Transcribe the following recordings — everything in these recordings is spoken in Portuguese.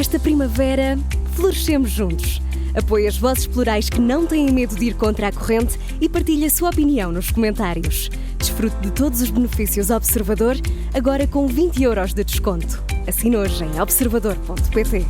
Esta primavera, florescemos juntos. Apoie as vozes plurais que não têm medo de ir contra a corrente e partilhe a sua opinião nos comentários. Desfrute de todos os benefícios Observador, agora com 20€ de desconto. Assine hoje em observador.pt.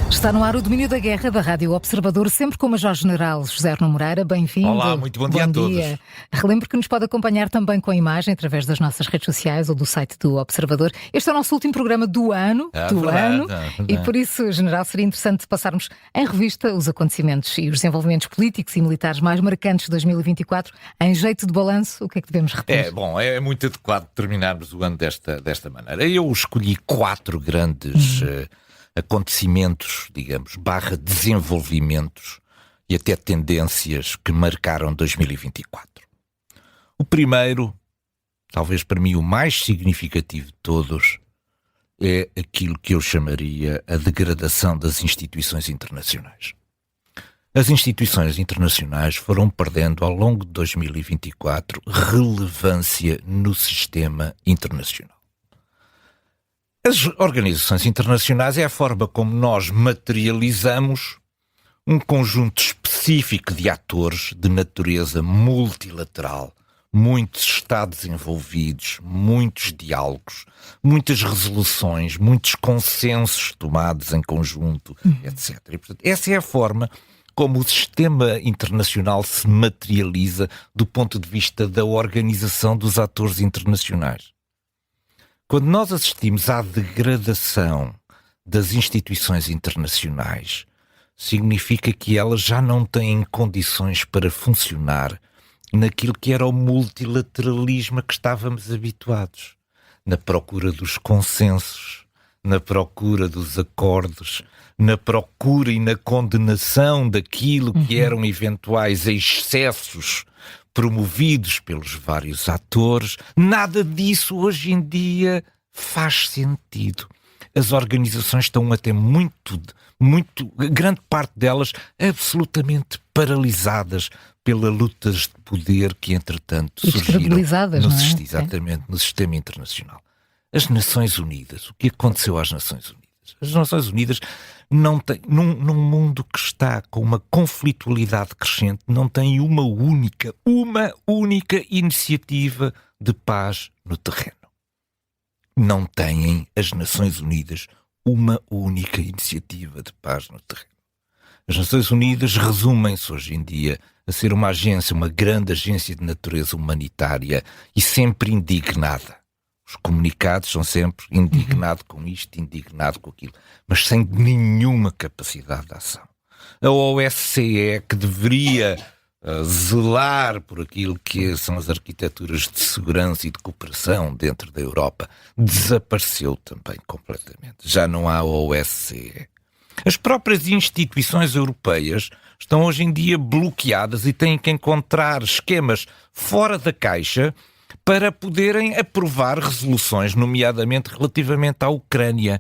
Está no ar o Domínio da Guerra da Rádio Observador, sempre com o Major-General José Arno Moreira. Bem-vindo. Olá, muito bom dia a todos. Relembro que nos pode acompanhar também com a imagem através das nossas redes sociais ou do site do Observador. Este é o nosso último programa do ano. E por isso, General, seria interessante passarmos em revista os acontecimentos e os desenvolvimentos políticos e militares mais marcantes de 2024. Em jeito de balanço, o que é que devemos reter? É muito adequado terminarmos o ano desta maneira. Eu escolhi 4 grandes acontecimentos, digamos, / desenvolvimentos e até tendências que marcaram 2024. O primeiro, talvez para mim o mais significativo de todos, é aquilo que eu chamaria a degradação das instituições internacionais. As instituições internacionais foram perdendo ao longo de 2024 relevância no sistema internacional. As organizações internacionais é a forma como nós materializamos um conjunto específico de atores de natureza multilateral, muitos Estados envolvidos, muitos diálogos, muitas resoluções, muitos consensos tomados em conjunto, etc. E, portanto, essa é a forma como o sistema internacional se materializa do ponto de vista da organização dos atores internacionais. Quando nós assistimos à degradação das instituições internacionais, significa que elas já não têm condições para funcionar naquilo que era o multilateralismo a que estávamos habituados, na procura dos consensos, na procura dos acordos, na procura e na condenação daquilo que eram eventuais excessos promovidos pelos vários atores. Nada disso hoje em dia faz sentido. As organizações estão até grande parte delas absolutamente paralisadas pela luta de poder que entretanto surgiram no sistema internacional. As Nações Unidas, o que aconteceu às Nações Unidas? As Nações Unidas não têm, num mundo que está com uma conflitualidade crescente, não tem uma única iniciativa de paz no terreno. Não têm as Nações Unidas uma única iniciativa de paz no terreno. As Nações Unidas resumem-se hoje em dia a ser uma grande agência de natureza humanitária e sempre indignada. Os comunicados são sempre indignado com isto, indignado com aquilo, mas sem nenhuma capacidade de ação. A OSCE, que deveria zelar por aquilo que são as arquiteturas de segurança e de cooperação dentro da Europa, desapareceu também completamente. Já não há OSCE. As próprias instituições europeias estão hoje em dia bloqueadas e têm que encontrar esquemas fora da caixa para poderem aprovar resoluções, nomeadamente relativamente à Ucrânia.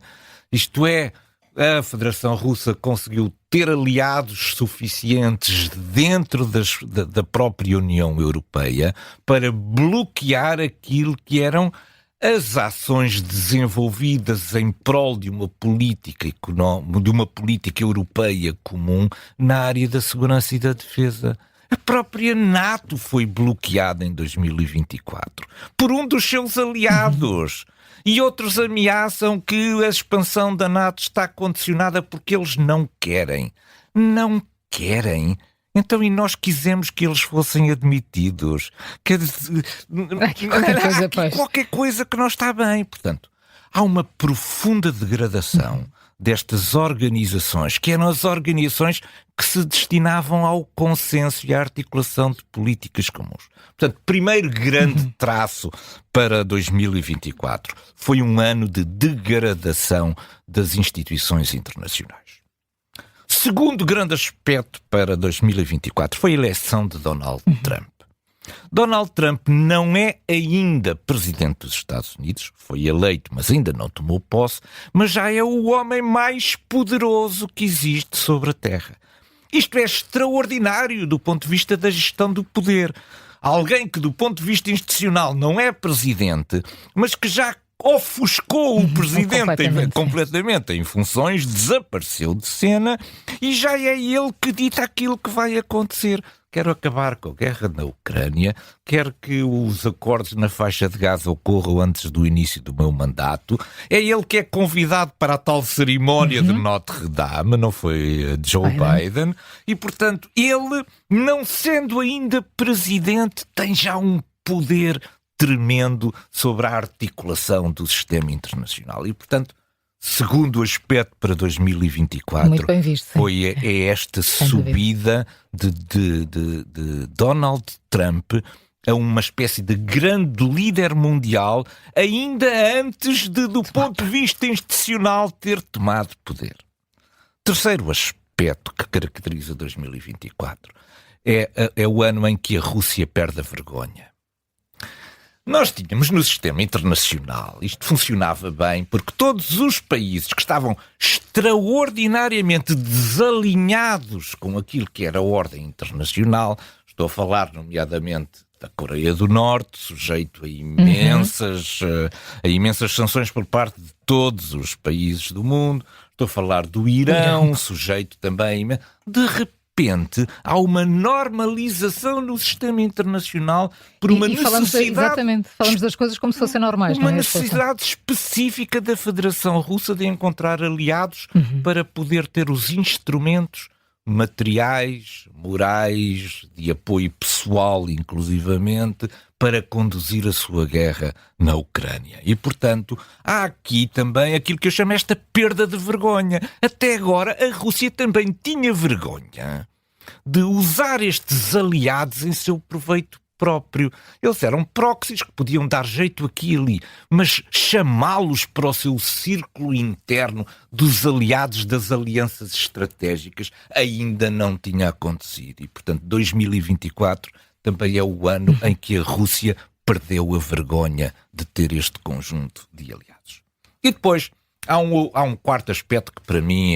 Isto é, a Federação Russa conseguiu ter aliados suficientes dentro da própria União Europeia para bloquear aquilo que eram as ações desenvolvidas em prol de uma política europeia comum na área da segurança e da defesa. A própria NATO foi bloqueada em 2024 por um dos seus aliados. E outros ameaçam que a expansão da NATO está condicionada porque eles não querem. Não querem? Então, e nós quisemos que eles fossem admitidos? Qualquer coisa que não está bem. Portanto, há uma profunda degradação destas organizações, que eram as organizações que se destinavam ao consenso e à articulação de políticas comuns. Portanto, primeiro grande traço para 2024 foi um ano de degradação das instituições internacionais. Segundo grande aspecto para 2024 foi a eleição de Donald Trump. Donald Trump não é ainda presidente dos Estados Unidos, foi eleito, mas ainda não tomou posse, mas já é o homem mais poderoso que existe sobre a Terra. Isto é extraordinário do ponto de vista da gestão do poder. Alguém que, do ponto de vista institucional, não é presidente, mas que já ofuscou o presidente completamente em funções, desapareceu de cena e já é ele que dita aquilo que vai acontecer. Quero acabar com a guerra na Ucrânia, quero que os acordos na faixa de Gaza ocorram antes do início do meu mandato. É ele que é convidado para a tal cerimónia de Notre Dame, não foi Joe Biden. E, portanto, ele, não sendo ainda presidente, tem já um poder tremendo sobre a articulação do sistema internacional. E, portanto, segundo aspecto para 2024, muito bem visto, foi esta subida de Donald Trump a uma espécie de grande líder mundial, ainda antes de, do ponto de vista institucional, ter tomado poder. Terceiro aspecto que caracteriza 2024 é o ano em que a Rússia perde a vergonha. Nós tínhamos no sistema internacional, isto funcionava bem, porque todos os países que estavam extraordinariamente desalinhados com aquilo que era a ordem internacional, estou a falar nomeadamente da Coreia do Norte, sujeito a imensas sanções por parte de todos os países do mundo, estou a falar do Irão, sujeito também, de repente há uma normalização no sistema internacional por uma necessidade... Falamos das coisas como se fossem normais. Uma necessidade específica da Federação Russa de encontrar aliados para poder ter os instrumentos materiais, morais, de apoio pessoal, inclusivamente, para conduzir a sua guerra na Ucrânia. E, portanto, há aqui também aquilo que eu chamo esta perda de vergonha. Até agora, a Rússia também tinha vergonha de usar estes aliados em seu proveito próprio. Eles eram proxies que podiam dar jeito aqui e ali, mas chamá-los para o seu círculo interno dos aliados das alianças estratégicas ainda não tinha acontecido. E, portanto, 2024 também é o ano em que a Rússia perdeu a vergonha de ter este conjunto de aliados. E depois há um quarto aspecto que para mim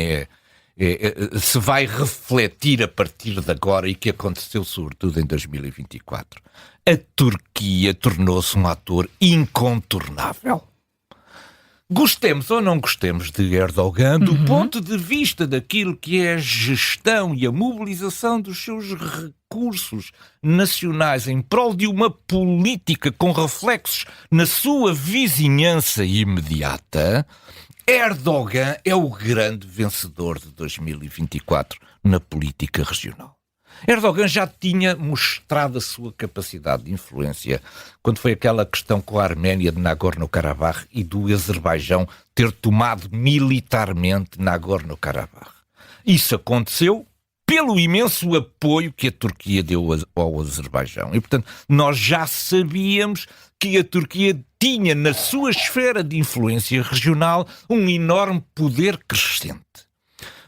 se vai refletir a partir de agora e que aconteceu sobretudo em 2024. A Turquia tornou-se um ator incontornável. Gostemos ou não gostemos de Erdogan, do ponto de vista daquilo que é a gestão e a mobilização dos seus recursos nacionais em prol de uma política com reflexos na sua vizinhança imediata, Erdogan é o grande vencedor de 2024 na política regional. Erdogan já tinha mostrado a sua capacidade de influência quando foi aquela questão com a Arménia de Nagorno-Karabakh e do Azerbaijão ter tomado militarmente Nagorno-Karabakh. Isso aconteceu pelo imenso apoio que a Turquia deu ao Azerbaijão. E, portanto, nós já sabíamos que a Turquia tinha na sua esfera de influência regional um enorme poder crescente.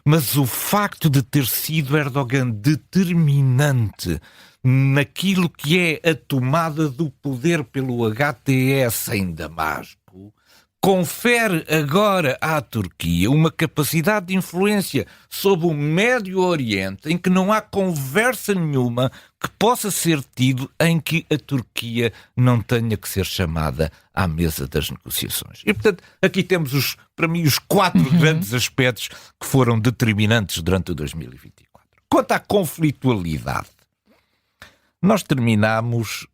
Mas o facto de ter sido Erdogan determinante naquilo que é a tomada do poder pelo HTS em Damasco confere agora à Turquia uma capacidade de influência sobre o Médio Oriente em que não há conversa nenhuma que possa ser tido em que a Turquia não tenha que ser chamada à mesa das negociações. E, portanto, aqui temos, para mim, os 4 grandes aspectos que foram determinantes durante o 2024. Quanto à conflitualidade, nós terminamos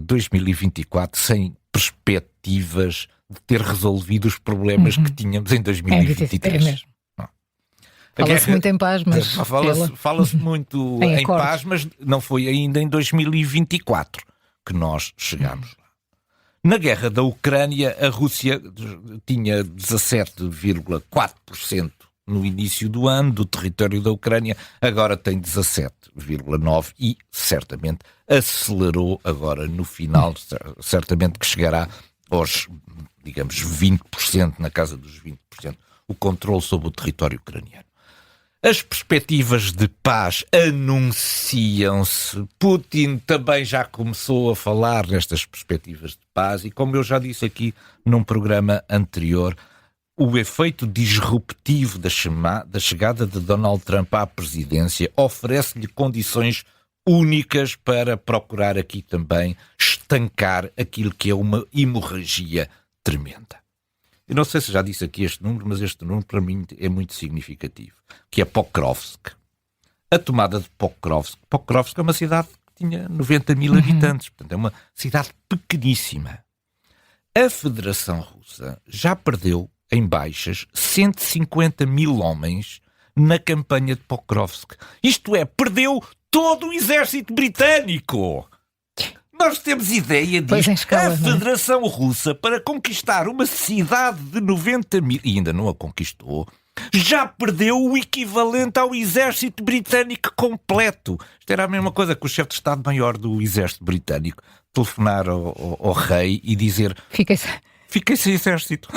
2024 sem perspectivas de ter resolvido os problemas que tínhamos em 2023. É mesmo. Fala-se muito em paz, mas... Fala-se muito em paz, mas não foi ainda em 2024 que nós chegámos lá. Na guerra da Ucrânia, a Rússia tinha 17,4% no início do ano do território da Ucrânia, agora tem 17,9% e certamente acelerou agora no final, certamente que chegará aos, digamos, 20%, na casa dos 20%, o controle sobre o território ucraniano. As perspectivas de paz anunciam-se. Putin também já começou a falar nestas perspectivas de paz e, como eu já disse aqui num programa anterior, o efeito disruptivo da chegada de Donald Trump à presidência oferece-lhe condições únicas para procurar aqui também estancar aquilo que é uma hemorragia tremenda. Eu não sei se já disse aqui este número, mas este número para mim é muito significativo, que é Pokrovsk. A tomada de Pokrovsk. Pokrovsk é uma cidade que tinha 90 mil habitantes, portanto é uma cidade pequeníssima. A Federação Russa já perdeu em baixas 150 mil homens na campanha de Pokrovsk. Isto é, perdeu todo o exército britânico. Nós temos ideia disto. A Federação Russa, para conquistar uma cidade de 90 mil, e ainda não a conquistou, já perdeu o equivalente ao exército britânico completo. Isto era a mesma coisa que o chefe de Estado-Maior do exército britânico telefonar ao rei e dizer: Fiquei sem exército.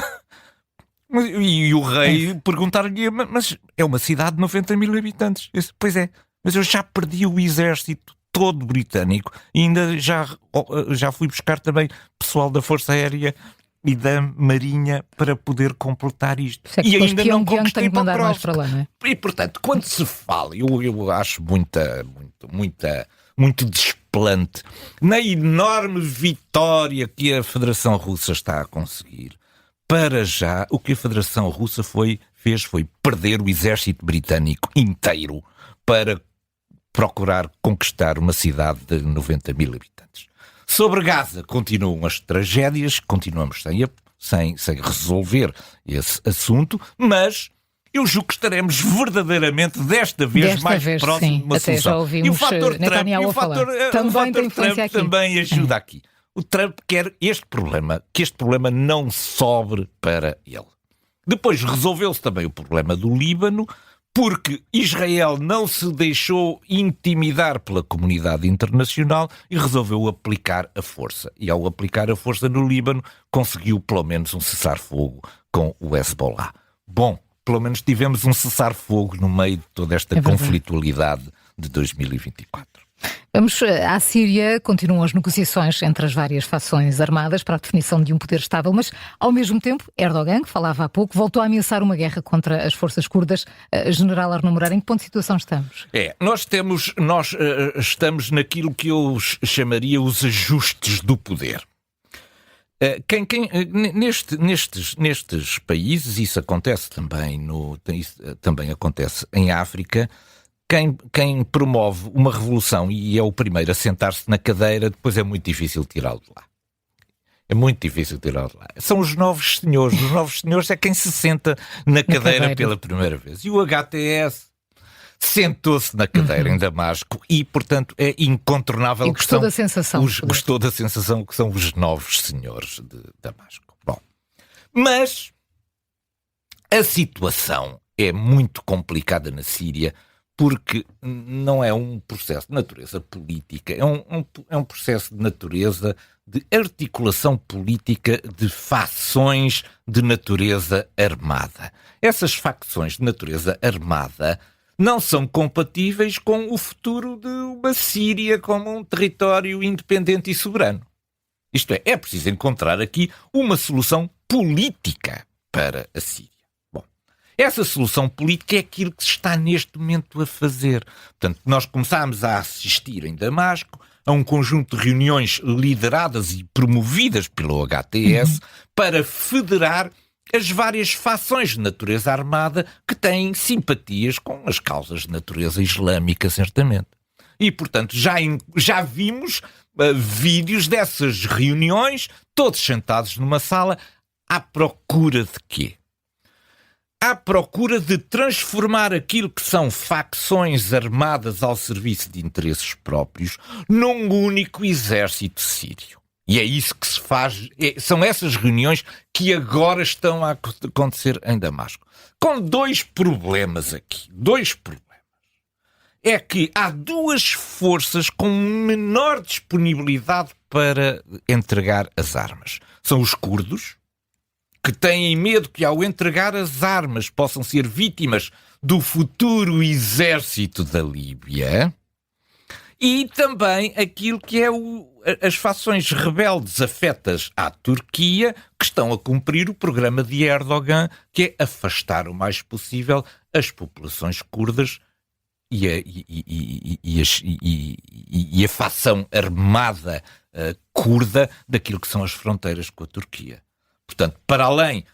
E o rei perguntar-lhe: mas é uma cidade de 90 mil habitantes. Eu disse: pois é, mas eu já perdi o exército todo britânico e ainda já fui buscar também pessoal da Força Aérea e da Marinha para poder completar isto. E ainda não conquistei Pokrovsk. Para lá, não é? E portanto, quando se fala, eu acho muito desplante na enorme vitória que a Federação Russa está a conseguir. Para já, o que a Federação Russa fez foi perder o exército britânico inteiro para procurar conquistar uma cidade de 90 mil habitantes. Sobre Gaza, continuam as tragédias, continuamos sem resolver esse assunto, mas eu julgo que estaremos verdadeiramente desta vez mais próximos de uma solução. Já ouvimos, e o fator Trump também ajuda aqui. O Trump quer que este problema não sobre para ele. Depois resolveu-se também o problema do Líbano, porque Israel não se deixou intimidar pela comunidade internacional e resolveu aplicar a força. E ao aplicar a força no Líbano, conseguiu pelo menos um cessar-fogo com o Hezbollah. Bom, pelo menos tivemos um cessar-fogo no meio de toda esta conflitualidade de 2024. Vamos à Síria. Continuam as negociações entre as várias fações armadas para a definição de um poder estável, mas ao mesmo tempo Erdogan, que falava há pouco, voltou a ameaçar uma guerra contra as forças curdas. General Arnaud Moreira, em que ponto de situação estamos? Nós estamos naquilo que eu chamaria os ajustes do poder. Nestes países, isso acontece também acontece em África. Quem promove uma revolução e é o primeiro a sentar-se na cadeira, depois é muito difícil tirá-lo de lá. É muito difícil tirá-lo de lá. São os novos senhores. Os novos senhores é quem se senta na cadeira pela primeira vez. E o HTS sentou-se na cadeira em Damasco e, portanto, é incontornável. E gostou da sensação. Gostou da sensação que são os novos senhores de Damasco. Bom, mas a situação é muito complicada na Síria, porque não é um processo de natureza política, é um processo de natureza de articulação política de fações de natureza armada. Essas facções de natureza armada não são compatíveis com o futuro de uma Síria como um território independente e soberano. Isto é preciso encontrar aqui uma solução política para a Síria. Essa solução política é aquilo que se está neste momento a fazer. Portanto, nós começámos a assistir em Damasco a um conjunto de reuniões lideradas e promovidas pelo HTS para federar as várias fações de natureza armada que têm simpatias com as causas de natureza islâmica, certamente. E, portanto, já vimos vídeos dessas reuniões, todos sentados numa sala, à procura de quê? À procura de transformar aquilo que são facções armadas ao serviço de interesses próprios num único exército sírio. E é isso que se faz, são essas reuniões que agora estão a acontecer em Damasco. Com dois problemas aqui. É que há duas forças com menor disponibilidade para entregar as armas. São os curdos, que têm medo que ao entregar as armas possam ser vítimas do futuro exército da Líbia e também aquilo que é as fações rebeldes afetas à Turquia que estão a cumprir o programa de Erdogan, que é afastar o mais possível as populações curdas e a facção armada curda daquilo que são as fronteiras com a Turquia. Portanto, para além,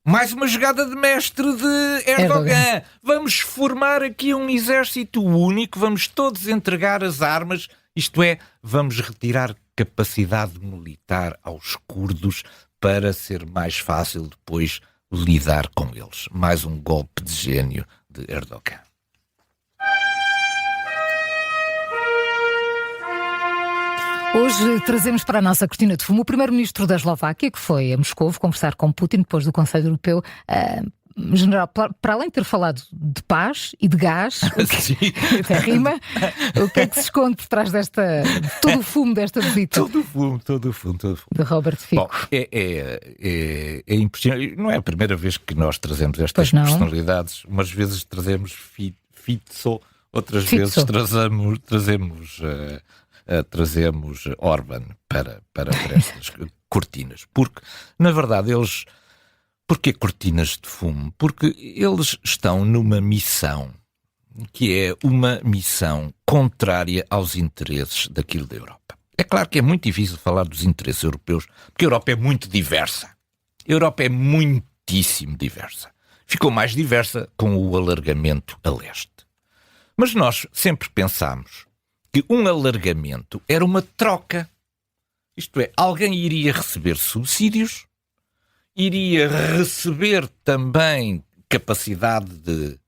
mais uma jogada de mestre de Erdogan. Vamos formar aqui um exército único, vamos todos entregar as armas, isto é, vamos retirar capacidade militar aos curdos para ser mais fácil depois lidar com eles. Mais um golpe de gênio de Erdogan. Hoje trazemos para a nossa cortina de fumo o primeiro-ministro da Eslováquia, que foi a Moscovo conversar com Putin depois do Conselho Europeu. General, para além de ter falado de paz e de gás, até rima, o que é que se esconde por trás de todo o fumo desta visita? Todo o fumo. De Robert Fico. Bom, é impressionante. Não é a primeira vez que nós trazemos estas personalidades. Umas vezes trazemos Fico, outras vezes trazemos Orbán para estas cortinas. Porque, na verdade, Porquê cortinas de fumo? Porque eles estão numa missão que é uma missão contrária aos interesses daquilo da Europa. É claro que é muito difícil falar dos interesses europeus, porque a Europa é muito diversa. A Europa é muitíssimo diversa. Ficou mais diversa com o alargamento a leste. Mas nós sempre pensámos que um alargamento era uma troca. Isto é, alguém iria receber subsídios, iria receber também capacidade de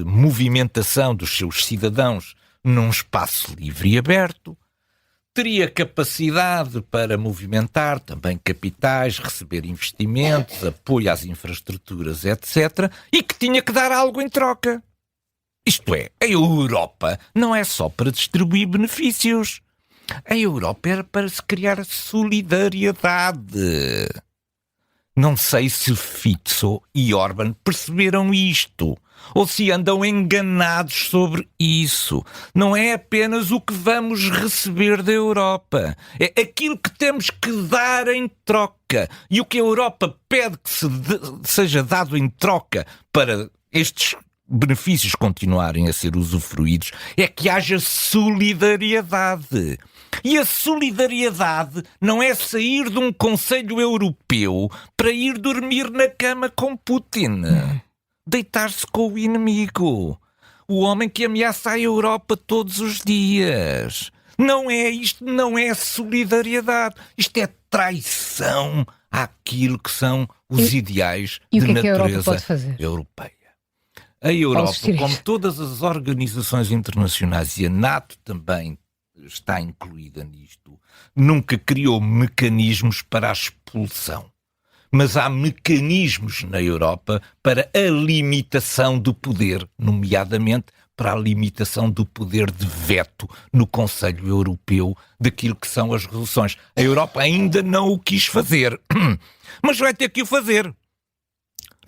movimentação dos seus cidadãos num espaço livre e aberto, teria capacidade para movimentar também capitais, receber investimentos, apoio às infraestruturas, etc., e que tinha que dar algo em troca. Isto é, a Europa não é só para distribuir benefícios. A Europa era para se criar solidariedade. Não sei se Fico e Orbán perceberam isto, ou se andam enganados sobre isso. Não é apenas o que vamos receber da Europa, é aquilo que temos que dar em troca. E o que a Europa pede que seja dado em troca para estes benefícios continuarem a ser usufruídos é que haja solidariedade. E a solidariedade não é sair de um Conselho Europeu para ir dormir na cama com Putin. Deitar-se com o inimigo. O homem que ameaça a Europa todos os dias. Não é isto, não é solidariedade. Isto é traição àquilo que são os ideais de natureza europeia. A Europa, como todas as organizações internacionais, e a NATO também está incluída nisto, nunca criou mecanismos para a expulsão. Mas há mecanismos na Europa para a limitação do poder, nomeadamente para a limitação do poder de veto no Conselho Europeu daquilo que são as resoluções. A Europa ainda não o quis fazer, mas vai ter que o fazer.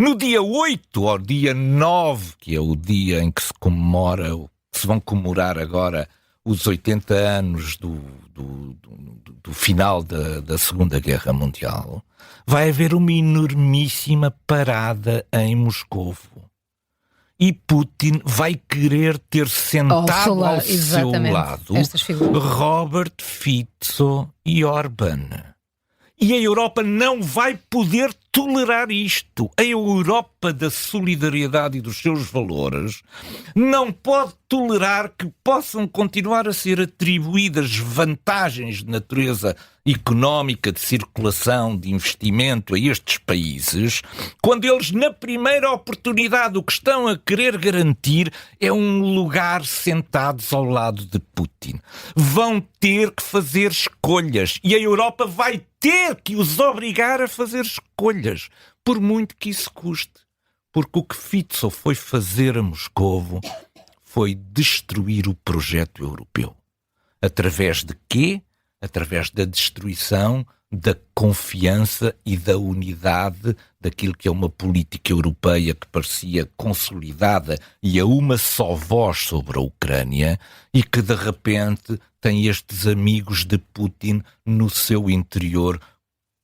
No dia 8 ou dia 9, que é o dia em que se vão comemorar agora os 80 anos do final da Segunda Guerra Mundial, vai haver uma enormíssima parada em Moscovo. E Putin vai querer ter sentado ao seu lado Robert Fico e Orbán. E a Europa não vai poder tolerar isto. A Europa da solidariedade e dos seus valores não pode tolerar que possam continuar a ser atribuídas vantagens de natureza económica, de circulação, de investimento a estes países, quando eles, na primeira oportunidade, o que estão a querer garantir é um lugar sentados ao lado de Putin. Vão ter que fazer escolhas e a Europa vai ter que os obrigar a fazer escolhas, por muito que isso custe. Porque o que Fico foi fazer a Moscovo foi destruir o projeto europeu. Através de quê? Através da destruição da confiança e da unidade daquilo que é uma política europeia que parecia consolidada e a uma só voz sobre a Ucrânia, e que de repente tem estes amigos de Putin no seu interior,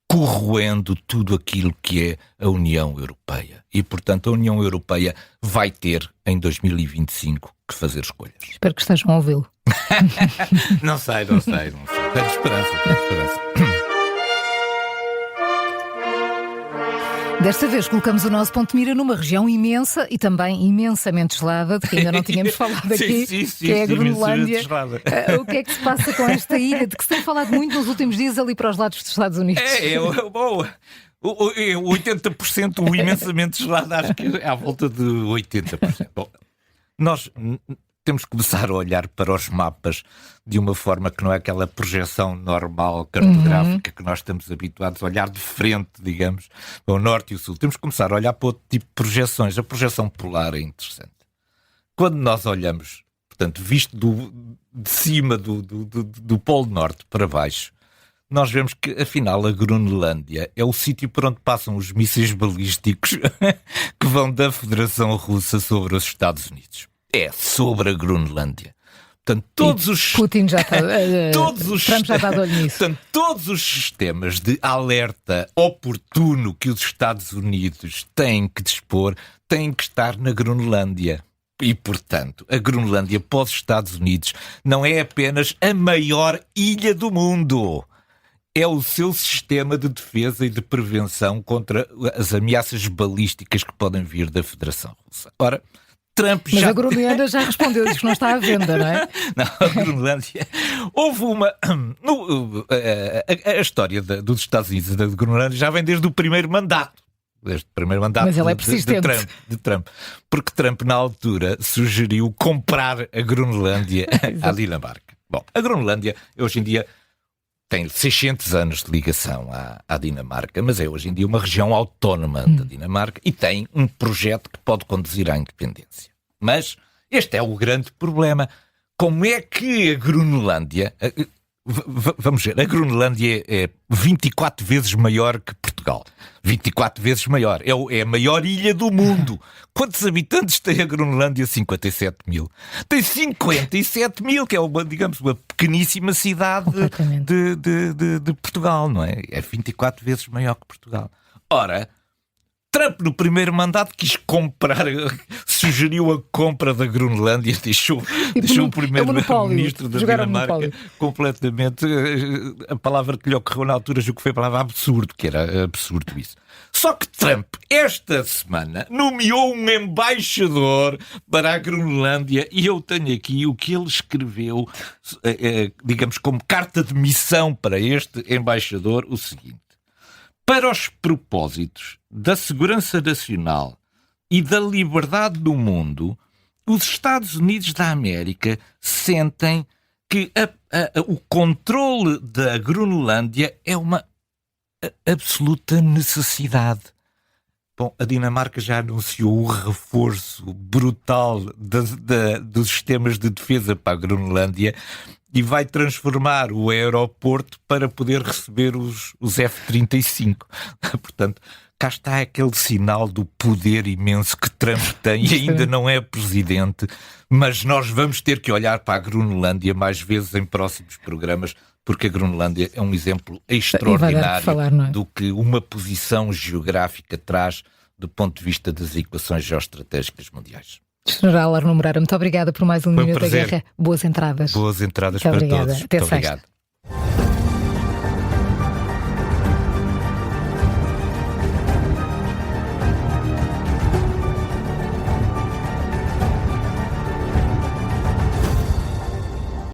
corroendo tudo aquilo que é a União Europeia. E, portanto, a União Europeia vai ter, em 2025, que fazer escolhas. Espero que estejam a ouvi-lo. Não sei. Tenho esperança. Desta vez colocamos o nosso ponto de mira numa região imensa e também imensamente gelada, de que ainda não tínhamos falado aqui, que é a Groenlândia. O que é que se passa com esta ilha, de que se tem falado muito nos últimos dias ali para os lados dos Estados Unidos? Bom, o 80%, o imensamente gelado, acho que é à volta de 80%. Bom, nós temos que começar a olhar para os mapas de uma forma que não é aquela projeção normal, cartográfica, que nós estamos habituados a olhar de frente, digamos, para o norte e o sul. Temos que começar a olhar para outro tipo de projeções. A projeção polar é interessante. Quando nós olhamos, portanto, visto de cima do Polo Norte para baixo, nós vemos que, afinal, a Groenlândia é o sítio por onde passam os mísseis balísticos que vão da Federação Russa sobre os Estados Unidos. É sobre a Groenlândia. Portanto, Putin já está. Trump já está de olho nisso. Portanto, todos os sistemas de alerta oportuno que os Estados Unidos têm que dispor têm que estar na Groenlândia. E, portanto, a Groenlândia para os Estados Unidos não é apenas a maior ilha do mundo. É o seu sistema de defesa e de prevenção contra as ameaças balísticas que podem vir da Federação Russa. Ora, Mas a Groenlândia já respondeu, diz que não está à venda, não é? Não, a Groenlândia... Houve uma... A história dos Estados Unidos e da Groenlândia já vem desde o primeiro mandato. Desde o primeiro mandato. Mas ele é persistente. De Trump. Porque Trump, na altura, sugeriu comprar a Groenlândia à Dinamarca. Bom, a Groenlândia, hoje em dia, tem 600 anos de ligação à Dinamarca, mas é hoje em dia uma região autónoma da Dinamarca e tem um projeto que pode conduzir à independência. Mas este é o grande problema. Como é que a Groenlândia... Vamos ver, a Groenlândia é 24 vezes maior que Portugal. 24 vezes maior. É a maior ilha do mundo. Quantos habitantes tem a Groenlândia? 57 mil. Tem 57 mil, que é uma pequeníssima cidade de Portugal, não é? É 24 vezes maior que Portugal. Ora, Trump, no primeiro mandato, quis comprar, sugeriu a compra da Groenlândia, deixou o primeiro-ministro da Dinamarca completamente. A palavra que lhe ocorreu na altura, julgo que foi a palavra absurdo, que era absurdo isso. Só que Trump, esta semana, nomeou um embaixador para a Groenlândia, e eu tenho aqui o que ele escreveu, digamos, como carta de missão para este embaixador, o seguinte: para os propósitos da segurança nacional e da liberdade do mundo, os Estados Unidos da América sentem que o controle da Groenlândia é uma absoluta necessidade. Bom, a Dinamarca já anunciou o reforço brutal dos sistemas de defesa para a Groenlândia e vai transformar o aeroporto para poder receber os F-35. Portanto, cá está aquele sinal do poder imenso que Trump tem e ainda não é presidente, mas nós vamos ter que olhar para a Groenlândia mais vezes em próximos programas, porque a Groenlândia é um exemplo extraordinário do que uma posição geográfica traz do ponto de vista das equações geoestratégicas mundiais. General Arnaud Moreira, muito obrigada por mais um Minuto da Guerra. Boas entradas. Boas entradas para todos. Até muito obrigado.